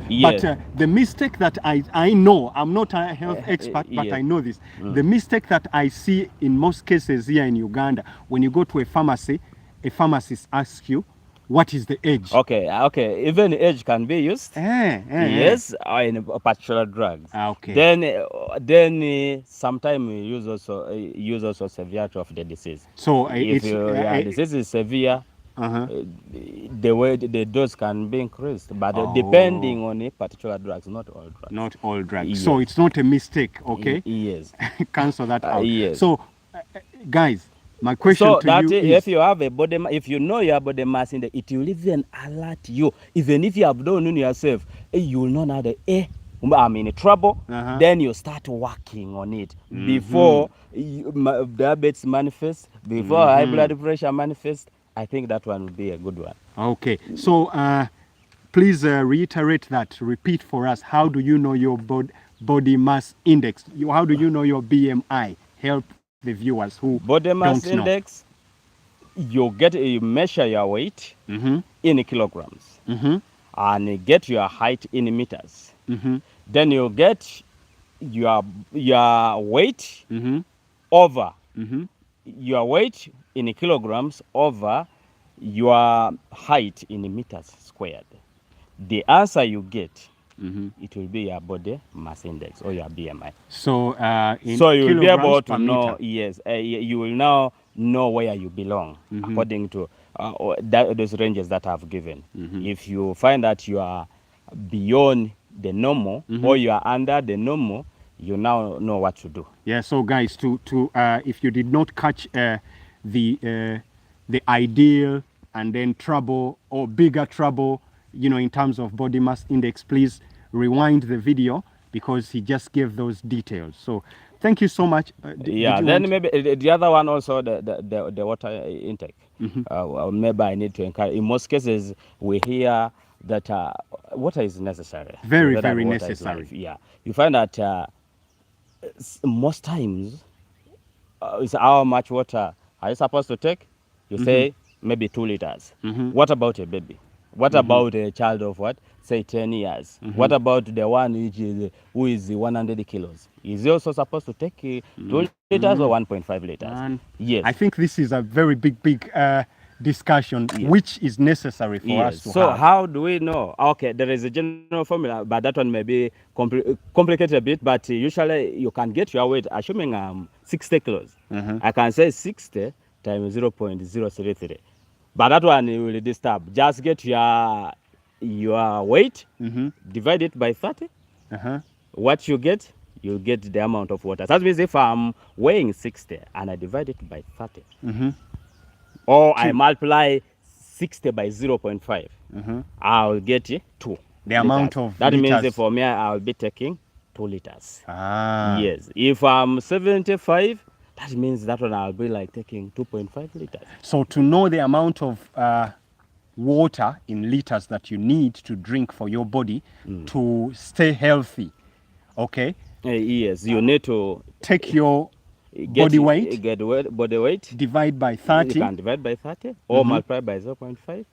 Yes. But the mistake that I know, I'm not a health expert, but I know this. The mistake that I see in most cases here in Uganda, when you go to a pharmacist asks you, what is the age? Okay. Even age can be used. Yes, in particular drugs. Okay. Then sometimes we use also severity of the disease. So if the disease is severe, the dose can be increased, but depending on a particular drugs, not all drugs. Not all drugs. Yes. So it's not a mistake, okay? Yes. Cancel that out. Yes. So, guys, my question to you is, if you have a body, if you know your body mass index, it will even alert you. Even if you have done it yourself, you will know that I'm in trouble. Then you start working on it before diabetes manifests, before high blood pressure manifests. I think that one would be a good one. Okay. So please reiterate that. Repeat for us. How do you know your body mass index? How do you know your BMI? Help the viewers who body mass don't index know. You measure your weight in kilograms and get your height in meters. Then you get your weight over your weight in kilograms over your height in meters squared. The answer you get, it will be your body mass index or your BMI. So, so you will be able to know, yes, you will now know where you belong according to those ranges that I've given. If you find that you are beyond the normal or you are under the normal, you now know what to do. Yeah, so guys, if you did not catch the ideal and then trouble or bigger trouble, in terms of body mass index, please rewind the video because he just gave those details. So thank you so much. Then maybe the other one also, the water intake. Maybe I need to encourage. In most cases, we hear that water is necessary. Very, very necessary. Yeah. You find that most times, it's how much water are you supposed to take? You say maybe 2 liters. What about a baby? What about a child of say 10 years? What about the one who is 100 kilos? Is he also supposed to take 2 liters or 1.5 liters? Yes. I think this is a very big discussion, which is necessary for us to have. So how do we know? Okay, there is a general formula, but that one may be complicated a bit, but usually you can get your weight, assuming 60 kilos. I can say 60 times 0.033. But that one will disturb. Just get your weight, divide it by 30. What you get, you'll get the amount of water. That means if I'm weighing 60 and I divide it by 30, or I multiply 60 by 0.5, I'll get 2 the liters. amount of that liters. Means for me, I'll be taking 2 liters. Yes. If I'm 75, that means that one I'll be like taking 2.5 liters. So to know the amount of water in liters that you need to drink for your body to stay healthy, okay? Yes, you need to take your body weight, body weight, divide by 30. You can divide by 30 or multiply by 0.5.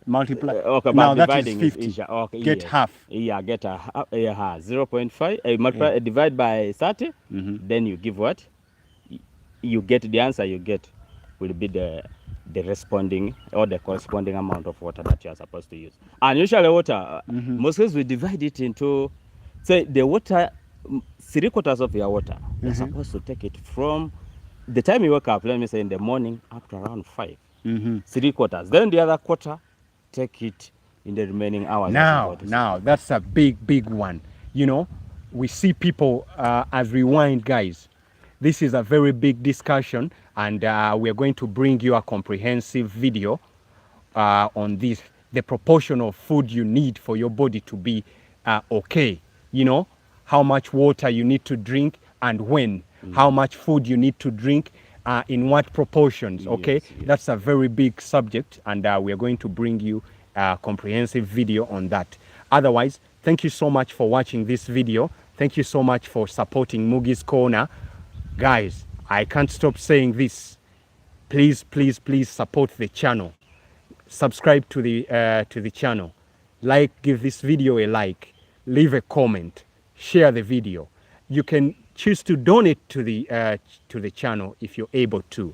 Multiply. Okay, now that is 50. Get half. Yeah, get a 0.5. Multiply, divide by 30. Then you give what? You get the answer you get will be the responding or the corresponding amount of water that you are supposed to use. And usually water, most cases we divide it into, say the water, 3/4 of your water, you're supposed to take it from the time you wake up, let me say in the morning up to around 5. 3/4. Then the other quarter, take it in the remaining hours. Now that's a big one. We see people as rewind guys. This is a very big discussion, and we are going to bring you a comprehensive video on this, the proportion of food you need for your body to be okay. You know, how much water you need to drink and when, how much food you need to drink, in what proportions, okay? Yes, yes. That's a very big subject, and we are going to bring you a comprehensive video on that. Otherwise, thank you so much for watching this video. Thank you so much for supporting Mugi's Corner. Guys, I can't stop saying this. Please, please, please support the channel. Subscribe to the channel. Give this video a like. Leave a comment. Share the video. You can choose to donate to the channel if you're able to.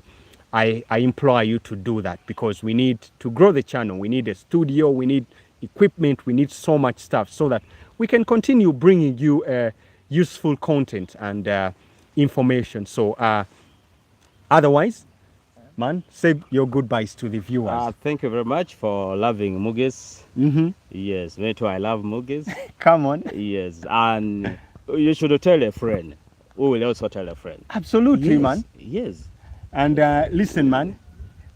I implore you to do that because we need to grow the channel. We need a studio. We need equipment. We need so much stuff so that we can continue bringing you useful content and information. So otherwise, man, say your goodbyes to the viewers. Thank you very much for loving Mugis. Yes, me too. I love Mugis. Come on. Yes, and you should tell a friend. Who will also tell a friend. Absolutely, Yes, man. Yes. And listen, man,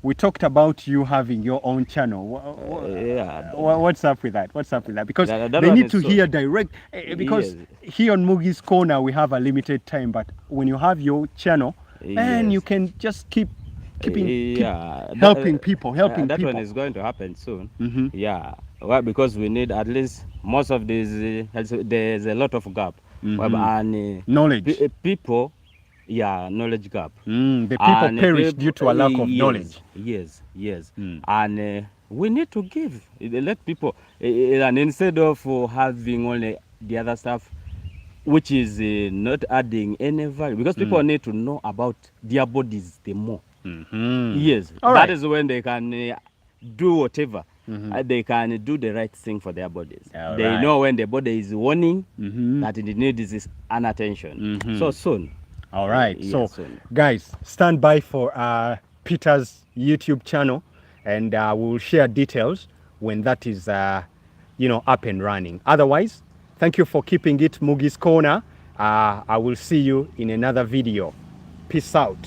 we talked about you having your own channel. Yeah. What's up with that? What's up with that? Because That they one need is to so- hear direct. Because here on Mugi's Corner, we have a limited time. But when you have your channel, man, Yes. you can just keep Yeah. helping people, helping that people. one is going to happen soon. Mhm. Yeah. Why? Because we need at least most of these. There's a lot of gap. And Knowledge. people, yeah, knowledge gap. The people And perish people- due to a lack of yes, knowledge. Yes, yes. Mm. And we need to give. Let people, and instead of having only the other stuff, which is not adding any value, because people need to know about their bodies the more. Yes, All that right. is when they can do whatever. They can do the right thing for their bodies. All They right. know when the body is warning that it needs this attention. So soon. All right. Yes, So, soon. guys, stand by for Peter's YouTube channel, and we'll share details when that is, up and running. Otherwise, thank you for keeping it Mugi's Corner. I will see you in another video. Peace out.